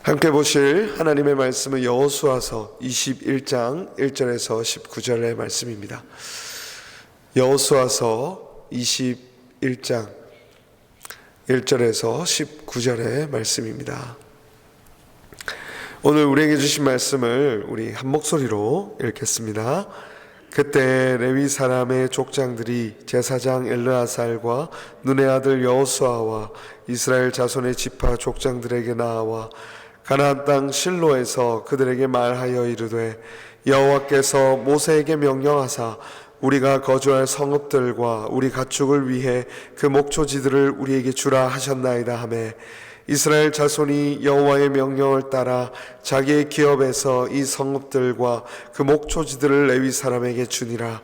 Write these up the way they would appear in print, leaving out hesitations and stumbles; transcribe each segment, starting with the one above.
함께 보실 하나님의 말씀은 여호수아서 21장 1절에서 19절의 말씀입니다. 여호수아서 21장 1절에서 19절의 말씀입니다. 오늘 우리에게 주신 말씀을 우리 한 목소리로 읽겠습니다. 그때 레위 사람의 족장들이 제사장 엘르아살과 눈의 아들 여호수아와 이스라엘 자손의 지파 족장들에게 나와 가나안 땅 실로에서 그들에게 말하여 이르되 여호와께서 모세에게 명령하사 우리가 거주할 성읍들과 우리 가축을 위해 그 목초지들을 우리에게 주라 하셨나이다 하매 이스라엘 자손이 여호와의 명령을 따라 자기의 기업에서 이 성읍들과 그 목초지들을 레위 사람에게 주니라.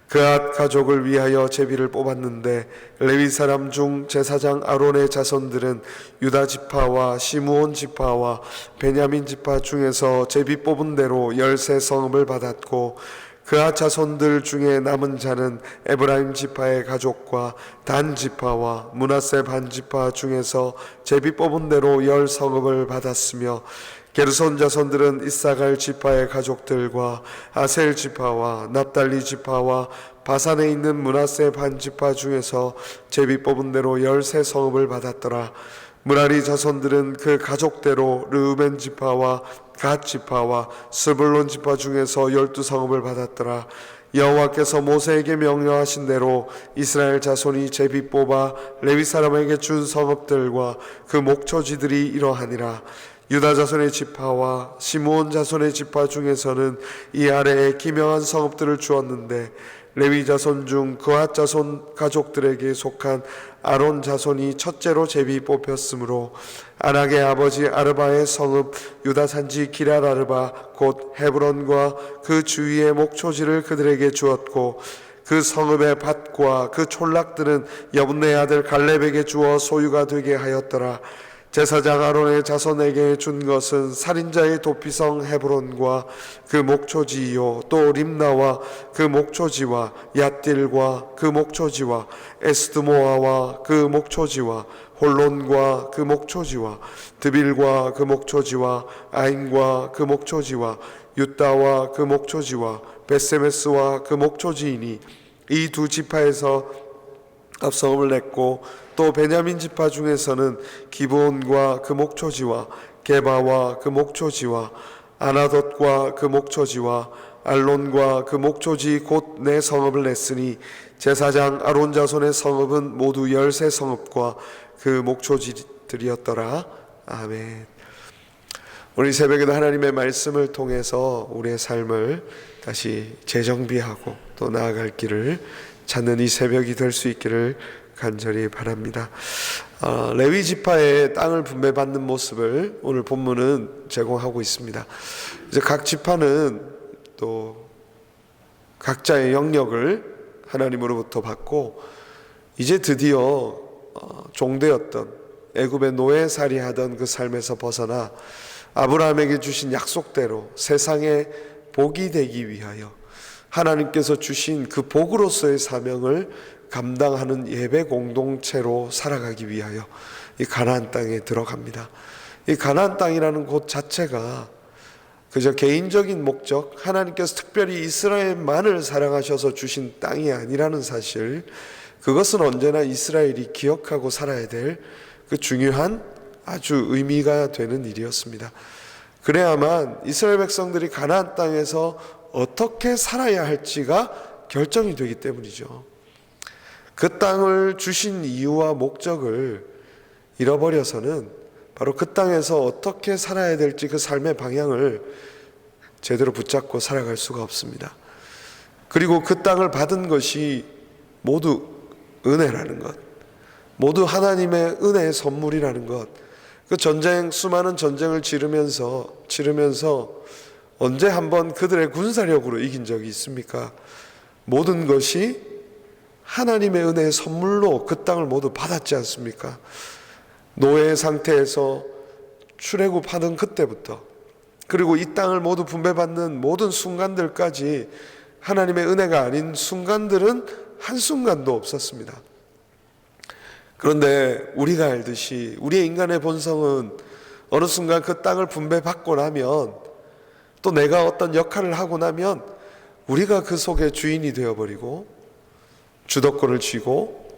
그앗 가족을 위하여 제비를 뽑았는데 레위 사람 중 제사장 아론의 자손들은 유다 지파와 시므온 지파와 베냐민 지파 중에서 제비 뽑은 대로 13 성읍을 받았고 그앗 자손들 중에 남은 자는 에브라임 지파의 가족과 단 지파와 므낫세 반 지파 중에서 제비 뽑은 대로 10 성읍을 받았으며 게르손 자손들은 이사갈 지파의 가족들과 아셀 지파와 납달리 지파와 바산에 있는 므낫세 반 지파 중에서 제비 뽑은 대로 13 성읍을 받았더라. 므라리 자손들은 그 가족대로 르우벤 지파와 갓 지파와 스불론 지파 중에서 12 성읍을 받았더라. 여호와께서 모세에게 명령하신 대로 이스라엘 자손이 제비 뽑아 레위 사람에게 준 성읍들과 그 목초지들이 이러하니라. 유다 자손의 지파와 시므온 자손의 지파 중에서는 이 아래에 기명한 성읍들을 주었는데 레위 자손 중 그앗 자손 가족들에게 속한 아론 자손이 첫째로 제비 뽑혔으므로 아낙의 아버지 아르바의 성읍 유다 산지 기럇 아르바 곧 헤브론과 그 주위의 목초지를 그들에게 주었고 그 성읍의 밭과 그 촌락들은 여분네 아들 갈렙에게 주어 소유가 되게 하였더라. 제사장 아론의 자손에게 준 것은 살인자의 도피성 헤브론과 그 목초지요 또 림나와 그 목초지와 얏딜과 그 목초지와 에스드모아와 그 목초지와 홀론과 그 목초지와 드빌과 그 목초지와 아인과 그 목초지와 유다와 그 목초지와 베세메스와 그 목초지이니 이 두 지파에서 앞성읍을 냈고 또 베냐민 지파 중에서는 기브온과 그 목초지와 게바와 그 목초지와 아나돗과 그 목초지와 알론과 그 목초지 곧 네 성읍을 냈으니 제사장 아론 자손의 성읍은 모두 13 성읍과 그 목초지들이었더라. 아멘. 오늘 새벽에도 하나님의 말씀을 통해서 우리의 삶을 다시 재정비하고 또 나아갈 길을 찾는 이 새벽이 될 수 있기를 간절히 바랍니다. 레위 지파의 땅을 분배받는 모습을 오늘 본문은 제공하고 있습니다. 이제 각 지파는 또 각자의 영역을 하나님으로부터 받고 이제 드디어 종되었던 애굽의 노예살이하던 그 삶에서 벗어나 아브라함에게 주신 약속대로 세상에 복이 되기 위하여 하나님께서 주신 그 복으로서의 사명을 감당하는 예배 공동체로 살아가기 위하여 이 가나안 땅에 들어갑니다. 이 가나안 땅이라는 곳 자체가 그저 개인적인 목적, 하나님께서 특별히 이스라엘만을 사랑하셔서 주신 땅이 아니라는 사실, 그것은 언제나 이스라엘이 기억하고 살아야 될 그 중요한 아주 의미가 되는 일이었습니다. 그래야만 이스라엘 백성들이 가나안 땅에서 어떻게 살아야 할지가 결정이 되기 때문이죠. 그 땅을 주신 이유와 목적을 잃어버려서는 바로 그 땅에서 어떻게 살아야 될지 그 삶의 방향을 제대로 붙잡고 살아갈 수가 없습니다. 그리고 그 땅을 받은 것이 모두 은혜라는 것, 모두 하나님의 은혜의 선물이라는 것, 그 수많은 전쟁을 치르면서 언제 한번 그들의 군사력으로 이긴 적이 있습니까? 모든 것이 하나님의 은혜의 선물로 그 땅을 모두 받았지 않습니까? 노예 상태에서 출애굽하던 그때부터 그리고 이 땅을 모두 분배받는 모든 순간들까지 하나님의 은혜가 아닌 순간들은 한순간도 없었습니다. 그런데 우리가 알듯이 우리의 인간의 본성은 어느 순간 그 땅을 분배받고 나면, 또 내가 어떤 역할을 하고 나면 우리가 그 속에 주인이 되어버리고 주도권을 쥐고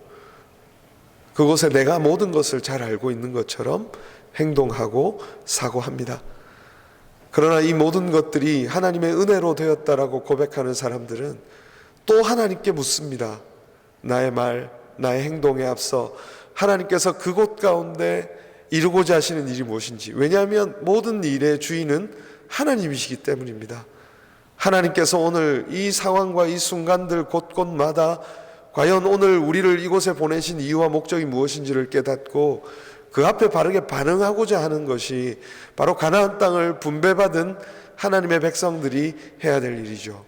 그곳에 내가 모든 것을 잘 알고 있는 것처럼 행동하고 사고합니다. 그러나 이 모든 것들이 하나님의 은혜로 되었다라고 고백하는 사람들은 또 하나님께 묻습니다. 나의 말, 나의 행동에 앞서 하나님께서 그곳 가운데 이루고자 하시는 일이 무엇인지. 왜냐하면 모든 일의 주인은 하나님이시기 때문입니다. 하나님께서 오늘 이 상황과 이 순간들 곳곳마다 과연 오늘 우리를 이곳에 보내신 이유와 목적이 무엇인지를 깨닫고 그 앞에 바르게 반응하고자 하는 것이 바로 가나안 땅을 분배받은 하나님의 백성들이 해야 될 일이죠.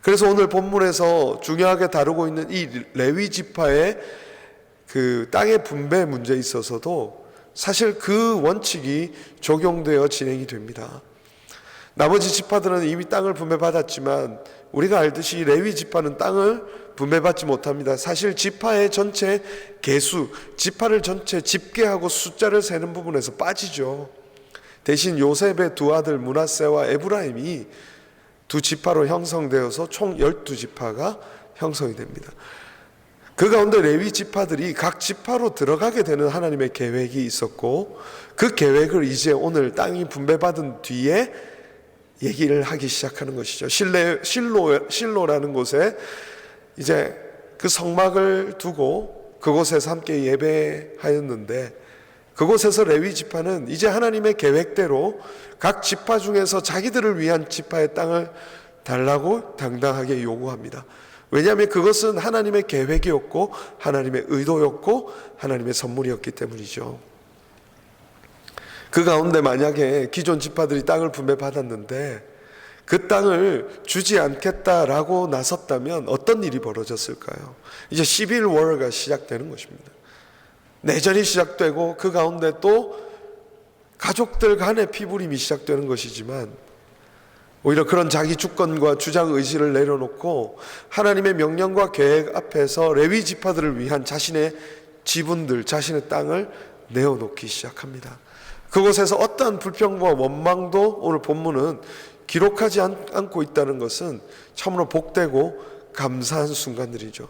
그래서 오늘 본문에서 중요하게 다루고 있는 이 레위 지파의 그 땅의 분배 문제에 있어서도 사실 그 원칙이 적용되어 진행이 됩니다. 나머지 지파들은 이미 땅을 분배받았지만 우리가 알듯이 레위 지파는 땅을 분배받지 못합니다. 사실 지파의 전체 개수, 지파를 전체 집계하고 숫자를 세는 부분에서 빠지죠. 대신 요셉의 두 아들 므낫세와 에브라임이 두 지파로 형성되어서 총 12지파가 형성이 됩니다. 그 가운데 레위 지파들이 각 지파로 들어가게 되는 하나님의 계획이 있었고, 그 계획을 이제 오늘 땅이 분배받은 뒤에 얘기를 하기 시작하는 것이죠. 실로라는 곳에 이제 그 성막을 두고 그곳에서 함께 예배하였는데, 그곳에서 레위 지파는 이제 하나님의 계획대로 각 지파 중에서 자기들을 위한 지파의 땅을 달라고 당당하게 요구합니다. 왜냐하면 그것은 하나님의 계획이었고 하나님의 의도였고 하나님의 선물이었기 때문이죠. 그 가운데 만약에 기존 지파들이 땅을 분배받았는데 그 땅을 주지 않겠다라고 나섰다면 어떤 일이 벌어졌을까요? 이제 11월가 시작되는 것입니다. 내전이 시작되고 그 가운데 또 가족들 간의 피부림이 시작되는 것이지만, 오히려 그런 자기 주권과 주장 의지를 내려놓고 하나님의 명령과 계획 앞에서 레위 지파들을 위한 자신의 지분들, 자신의 땅을 내어놓기 시작합니다. 그곳에서 어떠한 불평과 원망도 오늘 본문은 기록하지 않고 있다는 것은 참으로 복되고 감사한 순간들이죠.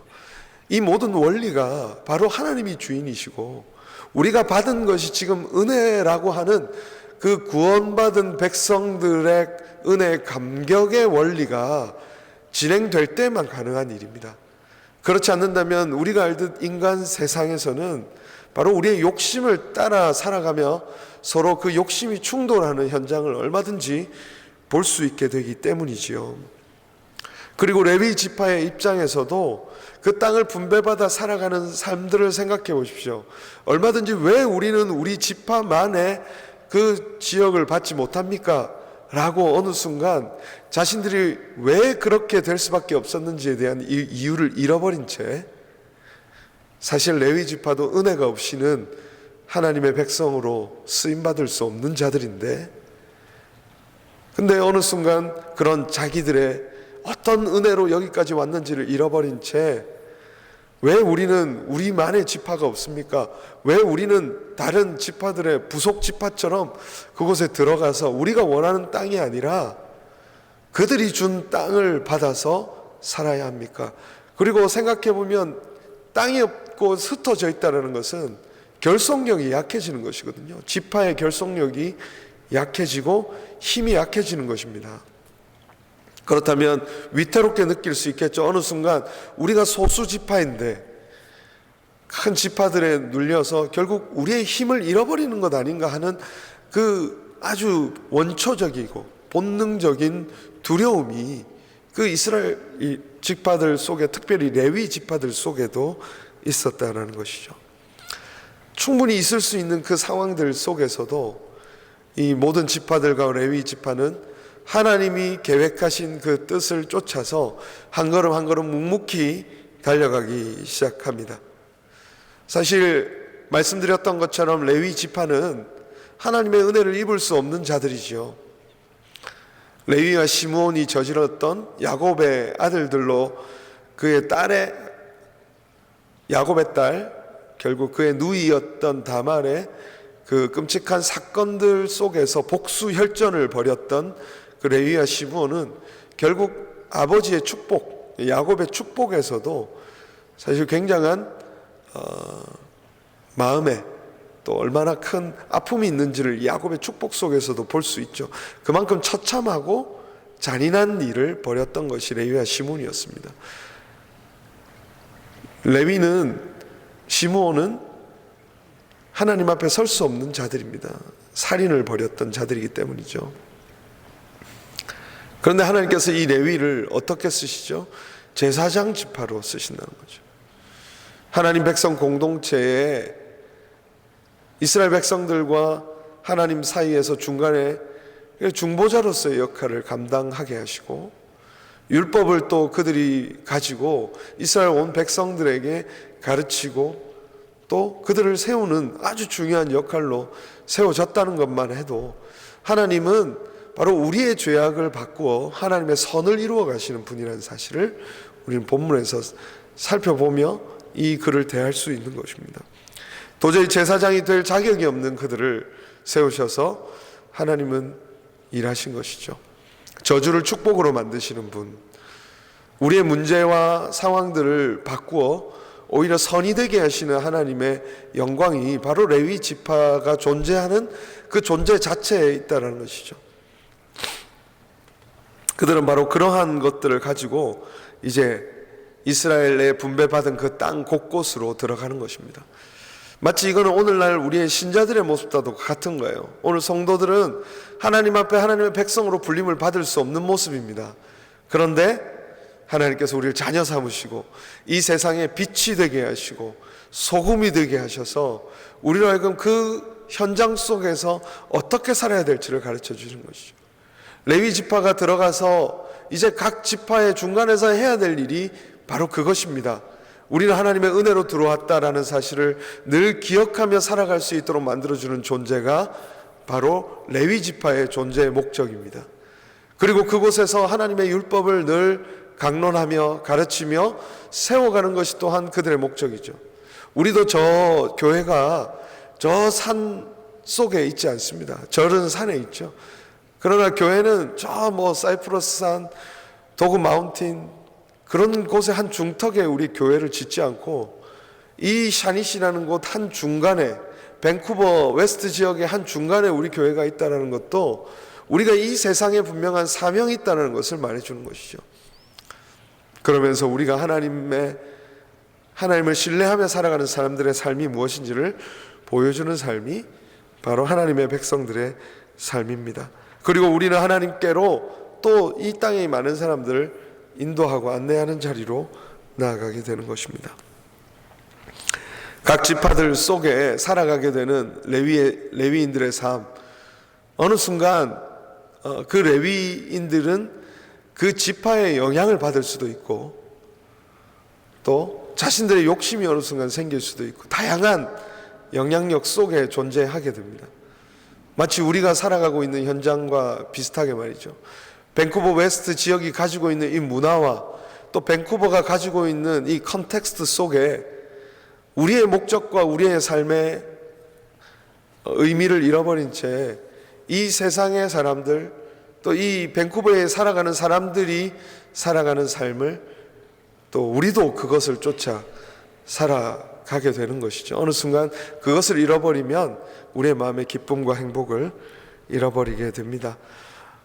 이 모든 원리가 바로 하나님이 주인이시고 우리가 받은 것이 지금 은혜라고 하는 그 구원받은 백성들의 은혜의 감격의 원리가 진행될 때만 가능한 일입니다. 그렇지 않는다면 우리가 알듯 인간 세상에서는 바로 우리의 욕심을 따라 살아가며 서로 그 욕심이 충돌하는 현장을 얼마든지 볼 수 있게 되기 때문이지요. 그리고 레위 지파의 입장에서도 그 땅을 분배받아 살아가는 삶들을 생각해 보십시오. 얼마든지 왜 우리는 우리 지파만의 그 지역을 받지 못합니까? 라고 어느 순간 자신들이 왜 그렇게 될 수밖에 없었는지에 대한 이유를 잃어버린 채, 사실 레위 지파도 은혜가 없이는 하나님의 백성으로 쓰임받을 수 없는 자들인데, 근데 어느 순간 그런 자기들의 어떤 은혜로 여기까지 왔는지를 잃어버린 채 왜 우리는 우리만의 지파가 없습니까? 왜 우리는 다른 지파들의 부속 지파처럼 그곳에 들어가서 우리가 원하는 땅이 아니라 그들이 준 땅을 받아서 살아야 합니까? 그리고 생각해 보면 땅이 없고 흩어져 있다는 것은 결속력이 약해지는 것이거든요. 지파의 결속력이 약해지고 힘이 약해지는 것입니다. 그렇다면 위태롭게 느낄 수 있겠죠. 어느 순간 우리가 소수 지파인데 큰 지파들에 눌려서 결국 우리의 힘을 잃어버리는 것 아닌가 하는 그 아주 원초적이고 본능적인 두려움이 그 이스라엘 지파들 속에, 특별히 레위 지파들 속에도 있었다는 것이죠. 충분히 있을 수 있는 그 상황들 속에서도 이 모든 지파들과 레위 지파는 하나님이 계획하신 그 뜻을 쫓아서 한 걸음 한 걸음 묵묵히 달려가기 시작합니다. 사실 말씀드렸던 것처럼 레위 지파는 하나님의 은혜를 입을 수 없는 자들이죠. 레위와 시므온이 저질렀던 야곱의 아들들로 그의 딸의 야곱의 딸, 결국 그의 누이였던 다말의 그 끔찍한 사건들 속에서 복수 혈전을 벌였던 그 레위와 시므온은 결국 아버지의 축복, 야곱의 축복에서도 사실 굉장한 마음에 또 얼마나 큰 아픔이 있는지를 야곱의 축복 속에서도 볼 수 있죠. 그만큼 처참하고 잔인한 일을 벌였던 것이 레위와 시므온이었습니다. 레위는, 시므온은 하나님 앞에 설 수 없는 자들입니다. 살인을 벌였던 자들이기 때문이죠. 그런데 하나님께서 이 레위를 어떻게 쓰시죠? 제사장 지파로 쓰신다는 거죠. 하나님 백성 공동체에 이스라엘 백성들과 하나님 사이에서 중간에 중보자로서의 역할을 감당하게 하시고, 율법을 또 그들이 가지고 이스라엘 온 백성들에게 가르치고 또 그들을 세우는 아주 중요한 역할로 세워졌다는 것만 해도 하나님은 바로 우리의 죄악을 바꾸어 하나님의 선을 이루어 가시는 분이라는 사실을 우리는 본문에서 살펴보며 이 글을 대할 수 있는 것입니다. 도저히 제사장이 될 자격이 없는 그들을 세우셔서 하나님은 일하신 것이죠. 저주를 축복으로 만드시는 분, 우리의 문제와 상황들을 바꾸어 오히려 선이 되게 하시는 하나님의 영광이 바로 레위 지파가 존재하는 그 존재 자체에 있다는 것이죠. 그들은 바로 그러한 것들을 가지고 이제 이스라엘에 분배받은 그 땅 곳곳으로 들어가는 것입니다. 마치 이거는 오늘날 우리의 신자들의 모습과도 같은 거예요. 오늘 성도들은 하나님 앞에 하나님의 백성으로 불림을 받을 수 없는 모습입니다. 그런데 하나님께서 우리를 자녀 삼으시고 이 세상에 빛이 되게 하시고 소금이 되게 하셔서 우리로 하여금 그 현장 속에서 어떻게 살아야 될지를 가르쳐 주시는 것이죠. 레위 지파가 들어가서 이제 각 지파의 중간에서 해야 될 일이 바로 그것입니다. 우리는 하나님의 은혜로 들어왔다라는 사실을 늘 기억하며 살아갈 수 있도록 만들어주는 존재가 바로 레위 지파의 존재의 목적입니다. 그리고 그곳에서 하나님의 율법을 늘 강론하며 가르치며 세워가는 것이 또한 그들의 목적이죠. 우리도 저 교회가 저 산 속에 있지 않습니다. 절은 산에 있죠. 그러나 교회는 저 사이프러스 산, 도그 마운틴 그런 곳의 한 중턱에 우리 교회를 짓지 않고 이 샤닛이라는 곳 한 중간에, 밴쿠버 웨스트 지역의 한 중간에 우리 교회가 있다는 것도 우리가 이 세상에 분명한 사명이 있다는 것을 말해주는 것이죠. 그러면서 우리가 하나님을 신뢰하며 살아가는 사람들의 삶이 무엇인지를 보여주는 삶이 바로 하나님의 백성들의 삶입니다. 그리고 우리는 하나님께로 또 이 땅에 많은 사람들을 인도하고 안내하는 자리로 나아가게 되는 것입니다. 각 지파들 속에 살아가게 되는 레위인들의 삶, 어느 순간 그 레위인들은 그 지파의 영향을 받을 수도 있고 또 자신들의 욕심이 어느 순간 생길 수도 있고 다양한 영향력 속에 존재하게 됩니다. 마치 우리가 살아가고 있는 현장과 비슷하게 말이죠. 밴쿠버 웨스트 지역이 가지고 있는 이 문화와 또 밴쿠버가 가지고 있는 이 컨텍스트 속에 우리의 목적과 우리의 삶의 의미를 잃어버린 채 이 세상의 사람들 또 이 밴쿠버에 살아가는 사람들이 살아가는 삶을 또 우리도 그것을 쫓아 살아가게 되는 것이죠. 어느 순간 그것을 잃어버리면 우리의 마음의 기쁨과 행복을 잃어버리게 됩니다.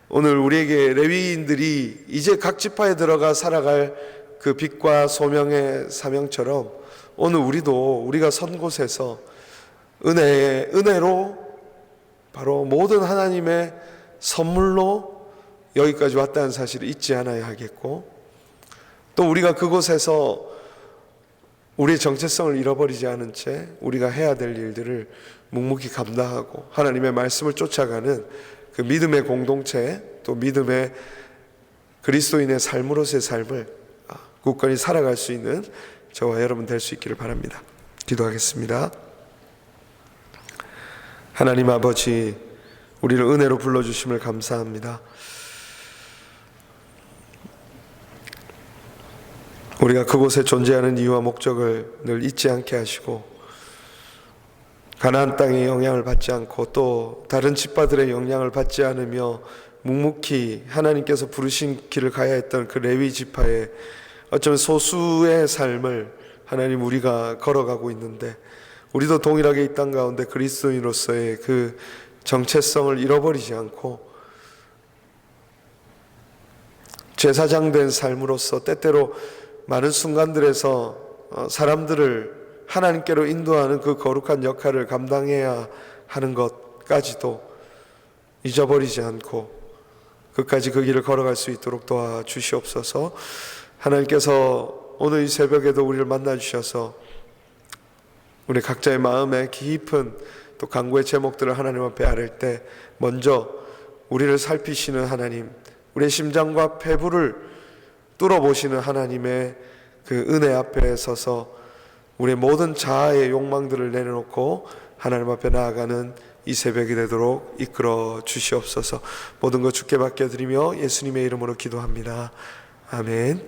오늘 우리에게 레위인들이 이제 각 지파에 들어가 살아갈 그 빛과 소명의 사명처럼 오늘 우리가 선 곳에서 은혜로 바로 모든 하나님의 선물로 여기까지 왔다는 사실을 잊지 않아야 하겠고 또 우리가 그곳에서 우리의 정체성을 잃어버리지 않은 채 우리가 해야 될 일들을 묵묵히 감당하고 하나님의 말씀을 쫓아가는 그 믿음의 공동체 또 믿음의 그리스도인의 삶으로서의 삶을 굳건히 살아갈 수 있는 저와 여러분 될 수 있기를 바랍니다. 기도하겠습니다. 하나님 아버지, 우리를 은혜로 불러주심을 감사합니다. 우리가 그곳에 존재하는 이유와 목적을 늘 잊지 않게 하시고 가나안 땅의 영향을 받지 않고 또 다른 집파들의 영향을 받지 않으며 묵묵히 하나님께서 부르신 길을 가야 했던 그 레위 지파의 어쩌면 소수의 삶을 하나님 우리가 걸어가고 있는데, 우리도 동일하게 이 땅 가운데 그리스도인으로서의 그 정체성을 잃어버리지 않고 제사장 된 삶으로서 때때로 많은 순간들에서 사람들을 하나님께로 인도하는 그 거룩한 역할을 감당해야 하는 것까지도 잊어버리지 않고 끝까지 그 길을 걸어갈 수 있도록 도와주시옵소서. 하나님께서 오늘 이 새벽에도 우리를 만나주셔서 우리 각자의 마음에 깊은 또 간구의 제목들을 하나님 앞에 아뢰을 때 먼저 우리를 살피시는 하나님, 우리의 심장과 폐부를 뚫어보시는 하나님의 그 은혜 앞에 서서 우리의 모든 자아의 욕망들을 내려놓고 하나님 앞에 나아가는 이 새벽이 되도록 이끌어 주시옵소서. 모든 것 주께 맡겨드리며 예수님의 이름으로 기도합니다. 아멘.